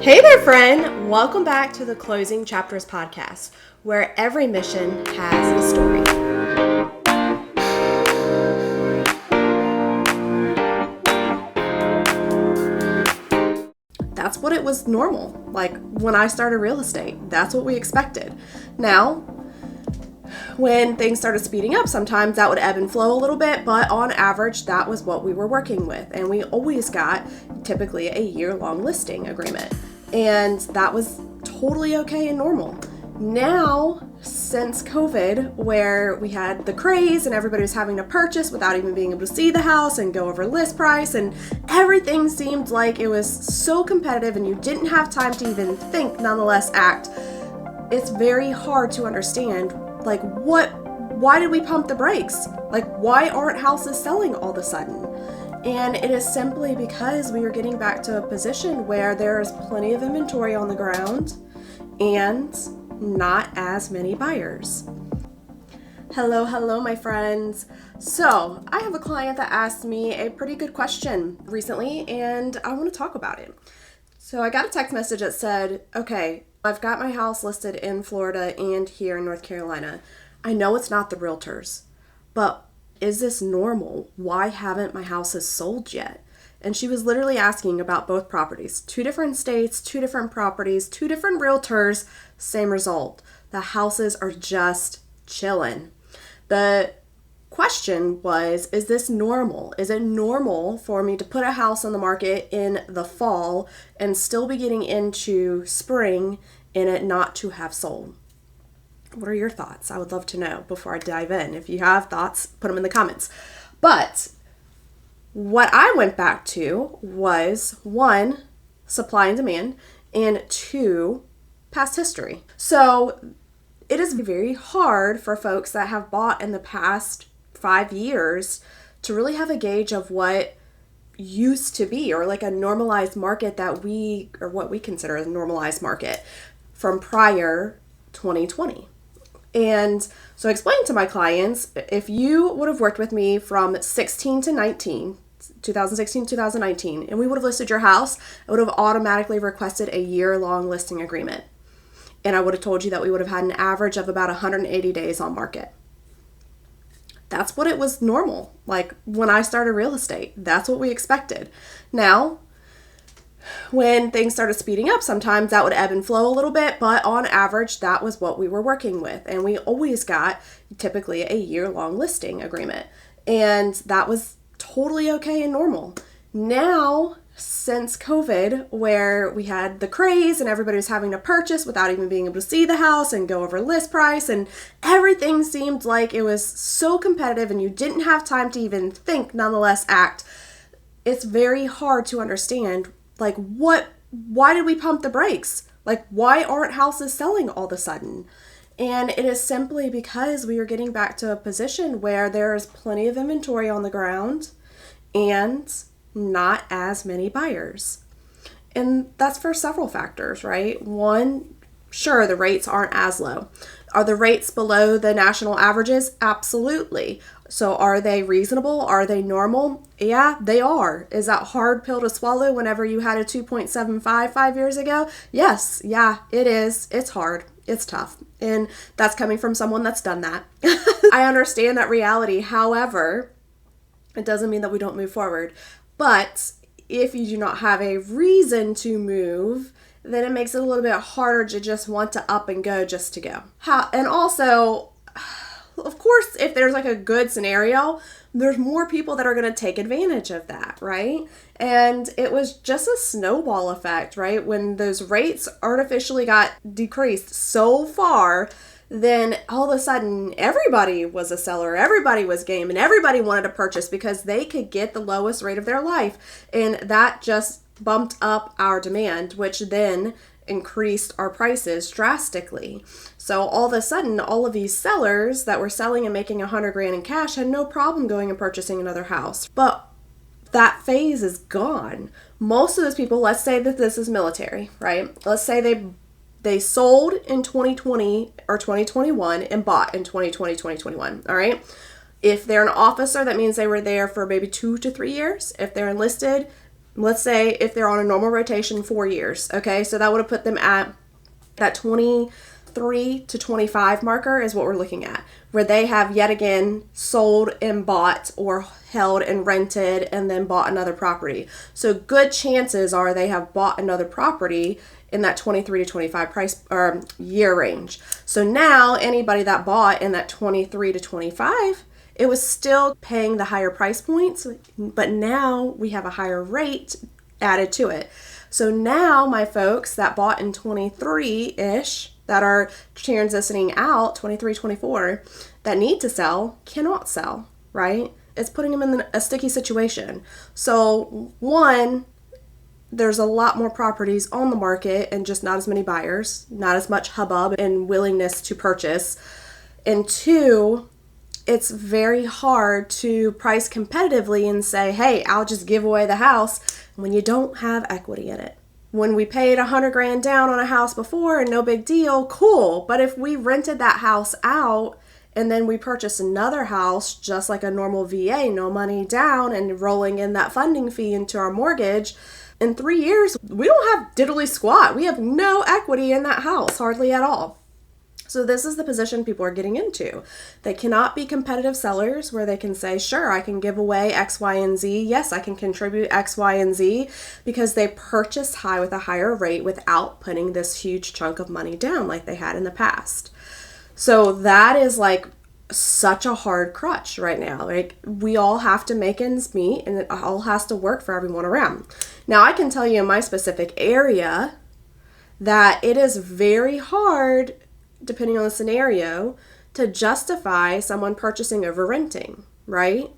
Hey there, friend! Welcome back to the Closing Chapters podcast, where every mission has a story. That's what it was normal. Like when I started real estate, that's what we expected. Now, when things started speeding up, sometimes that would ebb and flow a little bit, but on average, that was what we were working with. And we always got typically a year-long listing agreement. And that was totally okay and normal. Now, since COVID, where we had the craze and everybody was having to purchase without even being able to see the house and go over list price, and everything seemed like it was so competitive and you didn't have time to even think, nonetheless act, it's very hard to understand, like, why did we pump the brakes? Like, why aren't houses selling all of a sudden? And it is simply because we are getting back to a position where there is plenty of inventory on the ground and not as many buyers. Hello, my friends. So I have a client that asked me a pretty good question recently, and I want to talk about it. So I got a text message that said, okay, I've got my house listed in Florida and here in North Carolina. I know it's not the realtors, but is this normal? Why haven't my houses sold yet? And she was literally asking about both properties. 2 different states, 2 different properties, 2 different realtors, same result. The houses are just chilling. The question was, is this normal? Is it normal for me to put a house on the market in the fall and still be getting into spring and it not to have sold? What are your thoughts? I would love to know before I dive in. If you have thoughts, put them in the comments. But what I went back to was 1, supply and demand, and 2, past history. So it is very hard for folks that have bought in the past 5 years to really have a gauge of what used to be, or like a normalized market or what we consider a normalized market from prior 2020. And so I explained to my clients, if you would have worked with me from 16 to 19, 2016 to 2019, and we would have listed your house, I would have automatically requested a year-long listing agreement. And I would have told you that we would have had an average of about 180 days on market. That's what it was normal. Like when I started real estate, that's what we expected. Now, when things started speeding up, sometimes that would ebb and flow a little bit, but on average, that was what we were working with. And we always got typically a year-long listing agreement. And that was totally okay and normal. Now, since COVID, where we had the craze and everybody was having to purchase without even being able to see the house and go over list price, and everything seemed like it was so competitive and you didn't have time to even think, nonetheless act, it's very hard to understand, like, why did we pump the brakes? Like, why aren't houses selling all of a sudden? And it is simply because we are getting back to a position where there is plenty of inventory on the ground and not as many buyers. And that's for several factors, right? 1, sure, the rates aren't as low. Are the rates below the national averages? Absolutely. So are they reasonable? Are they normal? Yeah, they are. Is that hard pill to swallow whenever you had a 2.75 5 years ago? Yes, yeah, it is. It's hard. It's tough. And that's coming from someone that's done that. I understand that reality. However, it doesn't mean that we don't move forward. But if you do not have a reason to move, then it makes it a little bit harder to just want to up and go just to go. And also, of course, if there's like a good scenario, there's more people that are going to take advantage of that, right? And it was just a snowball effect, right? When those rates artificially got decreased so far, then all of a sudden everybody was a seller, everybody was game, and everybody wanted to purchase because they could get the lowest rate of their life. And that just bumped up our demand, which then increased our prices drastically. So all of a sudden, all of these sellers that were selling and making $100,000 in cash had no problem going and purchasing another house. But that phase is gone. Most of those people, let's say that this is military, right? Let's say they sold in 2020 or 2021 and bought in 2020, 2021, all right? If they're an officer, that means they were there for maybe 2 to 3 years. If they're enlisted, let's say if they're on a normal rotation 4 years, okay, so that would have put them at that 23 to 25 marker is what we're looking at, where they have yet again sold and bought or held and rented and then bought another property. So good chances are they have bought another property in that 23 to 25 price or year range. So now anybody that bought in that 23 to 25, it was still paying the higher price points, but now we have a higher rate added to it. So now my folks that bought in 23-ish that are transitioning out, 23, 24, that need to sell cannot sell, right? It's putting them in a sticky situation. So one, there's a lot more properties on the market and just not as many buyers, not as much hubbub and willingness to purchase. And two, it's very hard to price competitively and say, hey, I'll just give away the house when you don't have equity in it. When we paid $100,000 down on a house before and no big deal, cool. But if we rented that house out and then we purchased another house just like a normal VA, no money down and rolling in that funding fee into our mortgage, in 3 years, we don't have diddly squat. We have no equity in that house, hardly at all. So this is the position people are getting into. They cannot be competitive sellers where they can say, sure, I can give away X, Y, and Z. Yes, I can contribute X, Y, and Z because they purchased high with a higher rate without putting this huge chunk of money down like they had in the past. So that is like such a hard crutch right now. Like we all have to make ends meet and it all has to work for everyone around. Now I can tell you in my specific area that it is very hard, depending on the scenario, to justify someone purchasing over renting, right?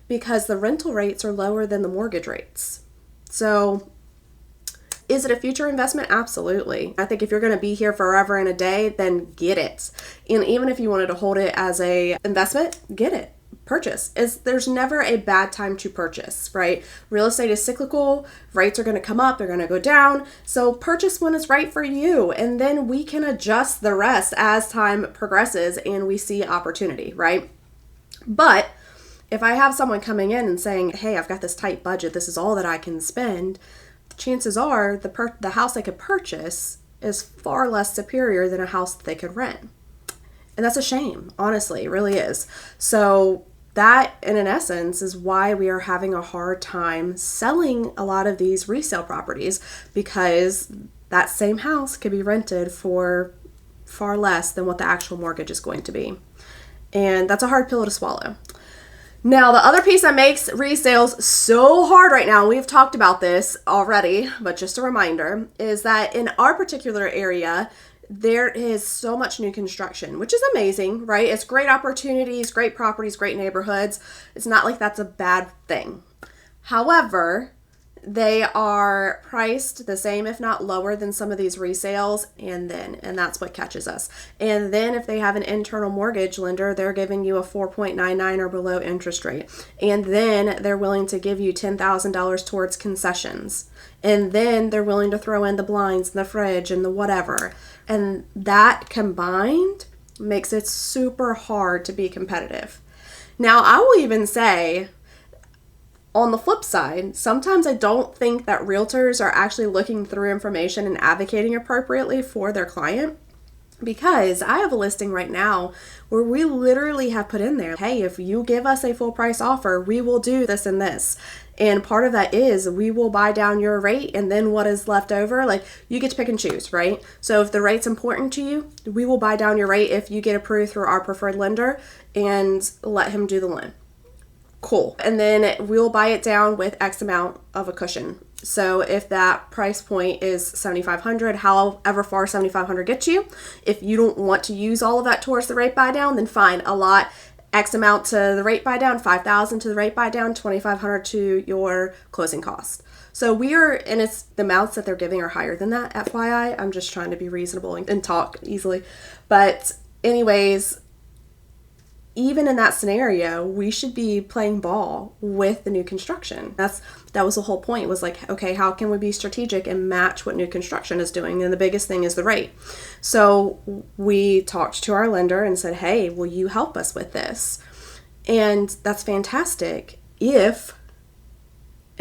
Because the rental rates are lower than the mortgage rates. So is it a future investment? Absolutely. I think if you're going to be here forever and a day, then get it. And even if you wanted to hold it as a investment, get it. Purchase. There's never a bad time to purchase, right? Real estate is cyclical. Rates are going to come up. They're going to go down. So purchase when it's right for you. And then we can adjust the rest as time progresses and we see opportunity, right? But if I have someone coming in and saying, hey, I've got this tight budget, this is all that I can spend, chances are the house they could purchase is far less superior than a house that they could rent. And that's a shame, honestly, it really is. So that, in essence, is why we are having a hard time selling a lot of these resale properties, because that same house could be rented for far less than what the actual mortgage is going to be. And that's a hard pill to swallow. Now, the other piece that makes resales so hard right now, we've talked about this already, but just a reminder, is that in our particular area, there is so much new construction, which is amazing, right? It's great opportunities, great properties, great neighborhoods. It's not like that's a bad thing. However, they are priced the same, if not lower, than some of these resales, and that's what catches us. And then if they have an internal mortgage lender, they're giving you a 4.99 or below interest rate. And then they're willing to give you $10,000 towards concessions. And then they're willing to throw in the blinds and the fridge and the whatever. And that combined makes it super hard to be competitive. Now, I will even say, on the flip side, sometimes I don't think that realtors are actually looking through information and advocating appropriately for their client, because I have a listing right now where we literally have put in there, hey, if you give us a full price offer, we will do this and this. And part of that is we will buy down your rate, and then what is left over, like you get to pick and choose, right? So if the rate's important to you, we will buy down your rate if you get approved through our preferred lender and let him do the loan. Cool. And then we'll buy it down with X amount of a cushion. So if that price point is $7,500, however far $7,500 gets you, if you don't want to use all of that towards the rate buy down, then fine, a lot X amount to the rate buy down, $5,000 to the rate buy down, $2,500 to your closing cost. So and it's the amounts that they're giving are higher than that, FYI. I'm just trying to be reasonable and talk easily. But anyways, even in that scenario, we should be playing ball with the new construction. That was the whole point, was like, okay, how can we be strategic and match what new construction is doing? And the biggest thing is the rate. So we talked to our lender and said, hey, will you help us with this? And that's fantastic if,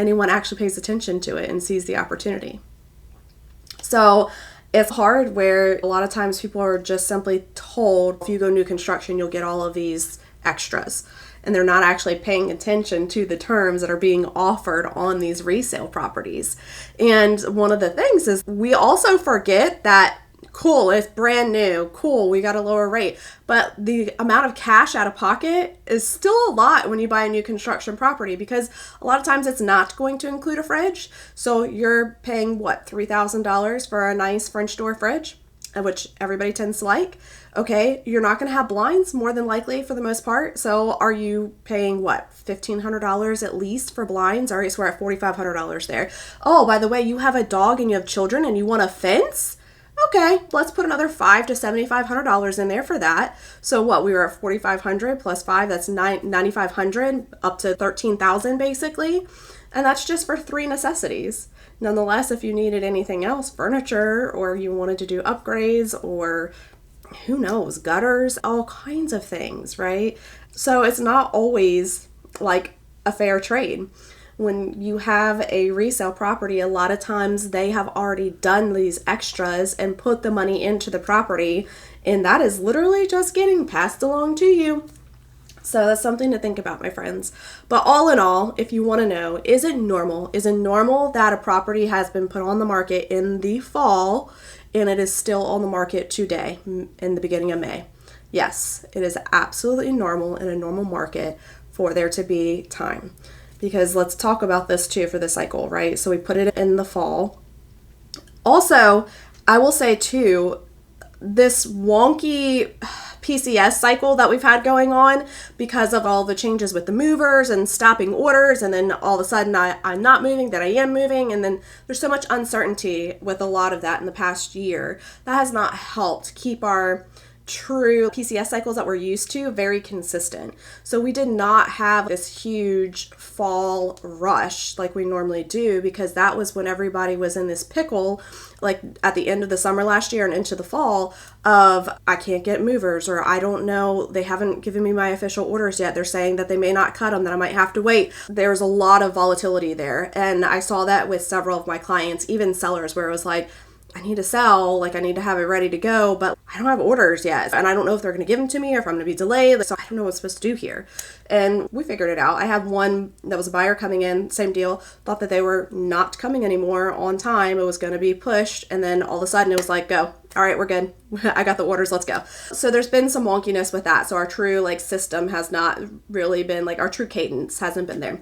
anyone actually pays attention to it and sees the opportunity. So it's hard where a lot of times people are just simply told, if you go new construction, you'll get all of these extras. And they're not actually paying attention to the terms that are being offered on these resale properties. And one of the things is we also forget that, cool, it's brand new, cool, we got a lower rate, but the amount of cash out of pocket is still a lot when you buy a new construction property, because a lot of times it's not going to include a fridge. So you're paying what, $3,000 for a nice French door fridge, which everybody tends to like. Okay, you're not going to have blinds more than likely for the most part. So are you paying what, $1,500 at least for blinds? All right, so we're at $4,500 there. Oh, by the way, you have a dog and you have children and you want a fence? Okay, let's put another $500 to $7,500 in there for that. So what, we were at $4,500 plus 5, that's $9,500 up to $13,000 basically. And that's just for 3 necessities. Nonetheless, if you needed anything else, furniture, or you wanted to do upgrades, or who knows, gutters, all kinds of things, right? So it's not always like a fair trade. When you have a resale property, a lot of times they have already done these extras and put the money into the property, and that is literally just getting passed along to you. So that's something to think about, my friends. But all in all, if you want to know, is it normal? Is it normal that a property has been put on the market in the fall and it is still on the market today in the beginning of May? Yes, it is absolutely normal in a normal market for there to be time. Because let's talk about this too for the cycle, right? So we put it in the fall. Also, I will say too, this wonky PCS cycle that we've had going on because of all the changes with the movers and stopping orders, and then all of a sudden I'm not moving, then I am moving, and then there's so much uncertainty with a lot of that in the past year. That has not helped keep our true PCS cycles that we're used to very consistent. So we did not have this huge fall rush like we normally do, because that was when everybody was in this pickle, like at the end of the summer last year and into the fall, of I can't get movers, or I don't know, they haven't given me my official orders yet. They're saying that they may not cut them, that I might have to wait. There's a lot of volatility there. And I saw that with several of my clients, even sellers, where it was like, I need to sell, like I need to have it ready to go, but I don't have orders yet. And I don't know if they're going to give them to me or if I'm going to be delayed. So I don't know what I'm supposed to do here. And we figured it out. I had one that was a buyer coming in, same deal, thought that they were not coming anymore on time. It was going to be pushed. And then all of a sudden it was like, go. All right, we're good. I got the orders. Let's go. So there's been some wonkiness with that. So our true like system has not really been, like our true cadence hasn't been there.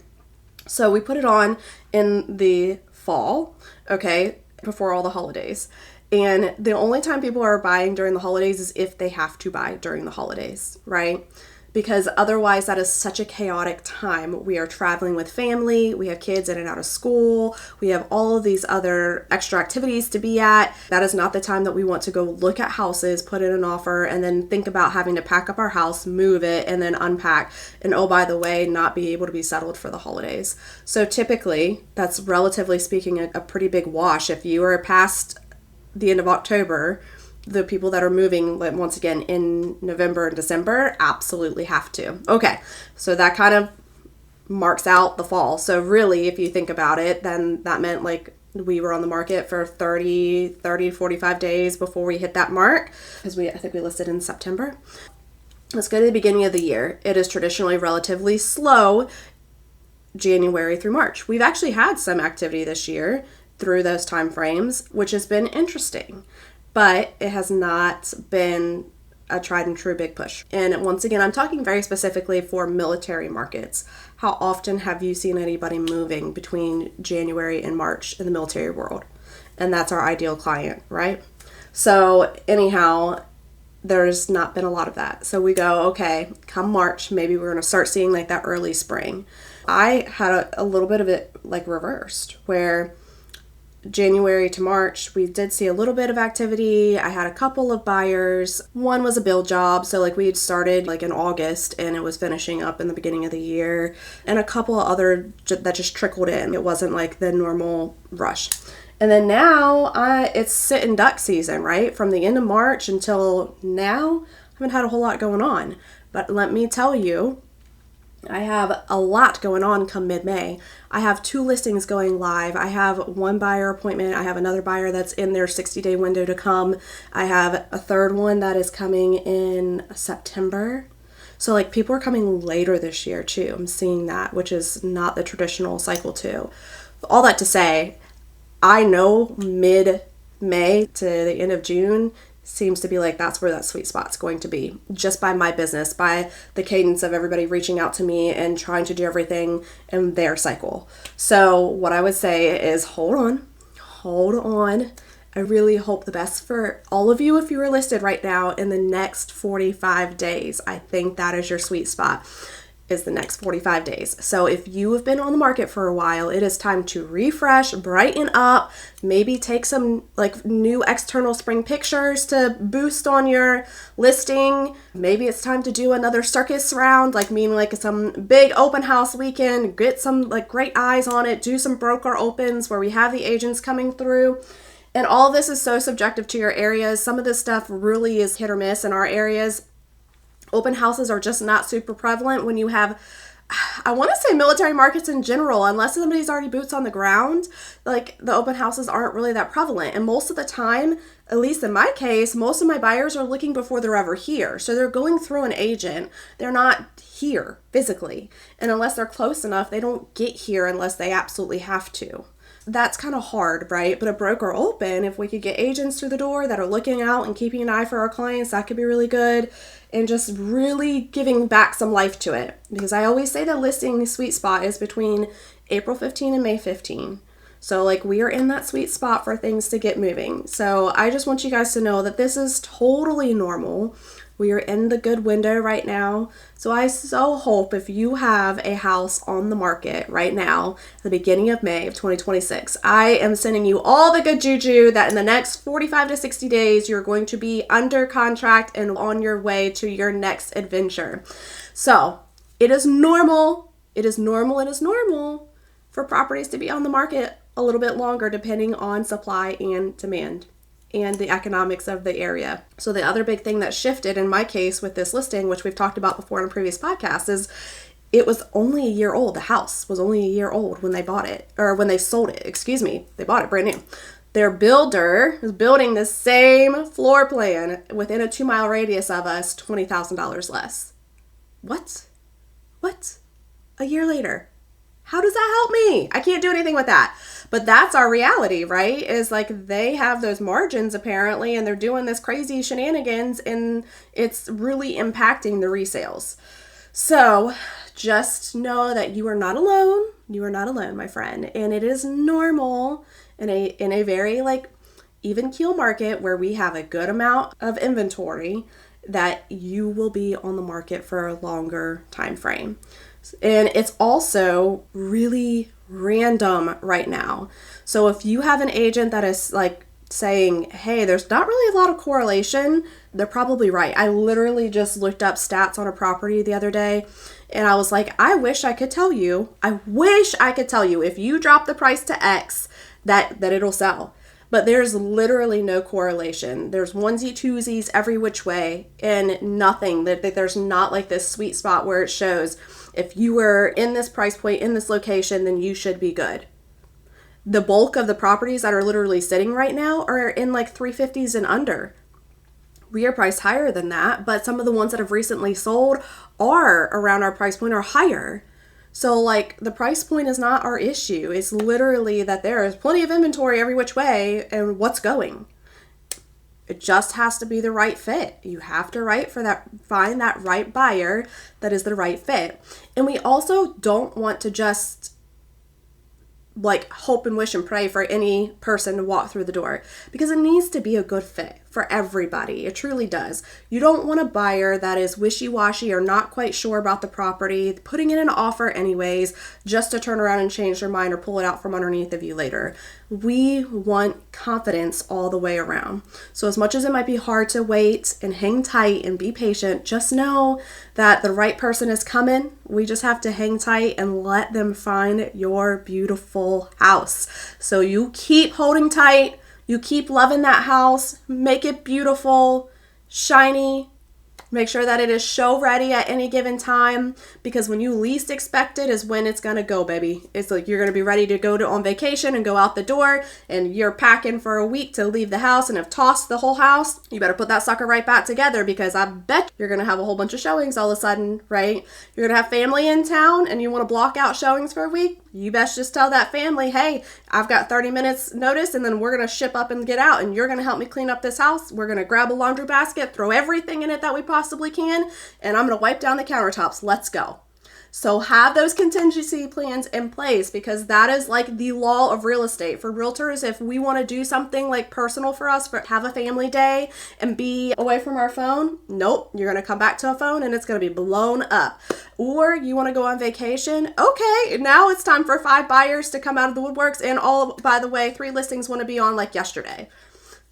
So we put it on in the fall. Okay. Before all the holidays. And the only time people are buying during the holidays is if they have to buy during the holidays, right? Because otherwise that is such a chaotic time. We are traveling with family, we have kids in and out of school, we have all of these other extra activities to be at. That is not the time that we want to go look at houses, put in an offer, and then think about having to pack up our house, move it, and then unpack. And oh, by the way, not be able to be settled for the holidays. So typically, that's relatively speaking a pretty big wash. If you are past the end of October, the people that are moving, like, once again in November and December absolutely have to. Okay, so that kind of marks out the fall. So really, if you think about it, then that meant like we were on the market for 45 days before we hit that mark, because I think we listed in September. Let's go to the beginning of the year. It is traditionally relatively slow January through March. We've actually had some activity this year through those time frames, which has been interesting. But it has not been a tried and true big push. And once again, I'm talking very specifically for military markets. How often have you seen anybody moving between January and March in the military world? And that's our ideal client, right? So anyhow, there's not been a lot of that. So we go, okay, come March, maybe we're going to start seeing like that early spring. I had a little bit of it like reversed, where January to March, we did see a little bit of activity. I had a couple of buyers. One was a build job. So like we had started like in August and it was finishing up in the beginning of the year, and a couple of other that just trickled in. It wasn't like the normal rush. And then now it's sit and duck season, right? From the end of March until now, I haven't had a whole lot going on. But let me tell you, I have a lot going on come mid-May. I have 2 listings going live. I have 1 buyer appointment. I have another buyer that's in their 60-day window to come. I have a third one that is coming in September. So like people are coming later this year too. I'm seeing that, which is not the traditional cycle too. All that to say, I know mid-May to the end of June seems to be like that's where that sweet spot's going to be, just by my business, by the cadence of everybody reaching out to me and trying to do everything in their cycle. So what I would say is hold on. I really hope the best for all of you if you are listed right now in the next 45 days. I think that is your sweet spot, is the next 45 days. So if you have been on the market for a while, it is time to refresh, brighten up, maybe take some like new external spring pictures to boost on your listing. Maybe it's time to do another circus round, like meaning like some big open house weekend, get some like great eyes on it, do some broker opens where we have the agents coming through. And all this is so subjective to your areas. Some of this stuff really is hit or miss in our areas. Open houses are just not super prevalent when you have, I want to say military markets in general, unless somebody's already boots on the ground, like the open houses aren't really that prevalent. And most of the time, at least in my case, most of my buyers are looking before they're ever here. So they're going through an agent. They're not here physically. And unless they're close enough, they don't get here unless they absolutely have to. That's kind of hard, right? But a broker open, if we could get agents through the door that are looking out and keeping an eye for our clients, that could be really good. And just really giving back some life to it. Because I always say the listing sweet spot is between April 15 and May 15. So like we are in that sweet spot for things to get moving. So I just want you guys to know that this is totally normal. We are in the good window right now. So I so hope if you have a house on the market right now, the beginning of May of 2026, I am sending you all the good juju that in the next 45 to 60 days, you're going to be under contract and on your way to your next adventure. So it is normal for properties to be on the market a little bit longer depending on supply and demand and the economics of the area. So the other big thing that shifted in my case with this listing, which we've talked about before in a previous podcast, is it was only a year old. The house was only a year old when they bought it, or when they sold it, excuse me. They bought it brand new. Their builder is building the same floor plan within a 2-mile radius of us, $20,000 less. What? A year later. How does that help me? I can't do anything with that. But that's our reality, right? Is like they have those margins apparently, and they're doing this crazy shenanigans, and it's really impacting the resales. So just know that you are not alone. You are not alone, my friend. And it is normal in a very like even keel market where we have a good amount of inventory that you will be on the market for a longer time frame. And it's also really random right now. So if you have an agent that is like saying, hey, there's not really a lot of correlation, they're probably right. I literally just looked up stats on a property the other day and I was like, I wish I could tell you if you drop the price to X that it'll sell. But there's literally no correlation. There's onesie twosies every which way and nothing. There's not like this sweet spot where it shows if you were in this price point, in this location, then you should be good. The bulk of the properties that are literally sitting right now are in like 350s and under. We are priced higher than that, but some of the ones that have recently sold are around our price point or higher. So like the price point is not our issue. It's literally that there is plenty of inventory every which way and what's going. It just has to be the right fit. You have to find that right buyer that is the right fit. And we also don't want to just like hope and wish and pray for any person to walk through the door, because it needs to be a good fit for everybody. It truly does. You don't want a buyer that is wishy-washy or not quite sure about the property, putting in an offer anyways, just to turn around and change their mind or pull it out from underneath of you later. We want confidence all the way around. So as much as it might be hard to wait and hang tight and be patient, just know that the right person is coming. We just have to hang tight and let them find your beautiful house. So you keep holding tight. You keep loving that house, make it beautiful, shiny, Make sure that it is show ready at any given time, because when you least expect it is when it's going to go, baby. It's like you're going to be ready to go on vacation and go out the door, and you're packing for a week to leave the house and have tossed the whole house. You better put that sucker right back together, because I bet you're going to have a whole bunch of showings all of a sudden, right? You're going to have family in town and you want to block out showings for a week. You best just tell that family, hey, I've got 30 minutes notice and then we're going to ship up and get out, and you're going to help me clean up this house. We're going to grab a laundry basket, throw everything in it that we possibly can, and I'm going to wipe down the countertops. Let's go. So have those contingency plans in place, because that is like the law of real estate. For realtors, if we want to do something like personal for us, for have a family day and be away from our phone, nope, you're going to come back to a phone and it's going to be blown up. Or you want to go on vacation, okay, now it's time for 5 buyers to come out of the woodworks, and all, by the way, 3 listings want to be on like yesterday.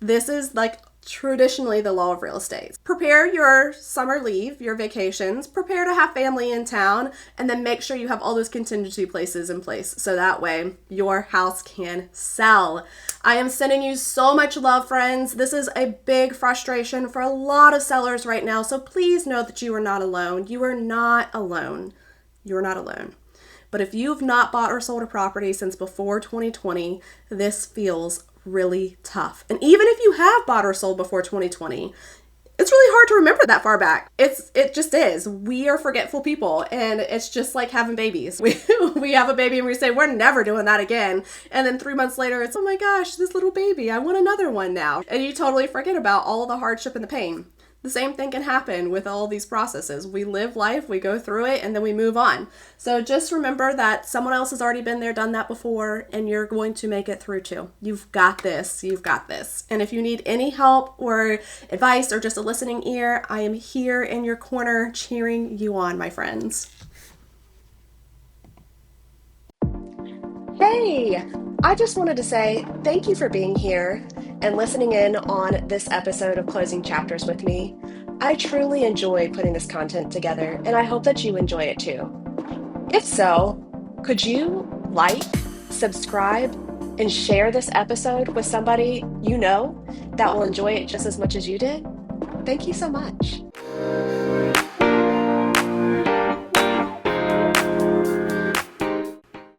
This is like traditionally the law of real estate. Prepare your summer leave, your vacations, prepare to have family in town, and then make sure you have all those contingency places in place so that way your house can sell. I am sending you so much love, friends. This is a big frustration for a lot of sellers right now, so please know that you are not alone. You are not alone. You are not alone. But if you've not bought or sold a property since before 2020, this feels really tough. And even if you have bought or sold before 2020, it's really hard to remember that far back. It just is. We are forgetful people, and it's just like having babies. We have a baby and we say, we're never doing that again. And then 3 months later, it's, oh my gosh, this little baby, I want another one now. And you totally forget about all the hardship and the pain. The same thing can happen with all these processes. We live life, we go through it, and then we move on. So just remember that someone else has already been there, done that before, and you're going to make it through too. You've got this. You've got this. And if you need any help or advice or just a listening ear, I am here in your corner cheering you on, my friends. Hey, I just wanted to say thank you for being here and listening in on this episode of Closing Chapters with me. I truly enjoy putting this content together, and I hope that you enjoy it too. If so, could you like, subscribe, and share this episode with somebody you know that will enjoy it just as much as you did? Thank you so much.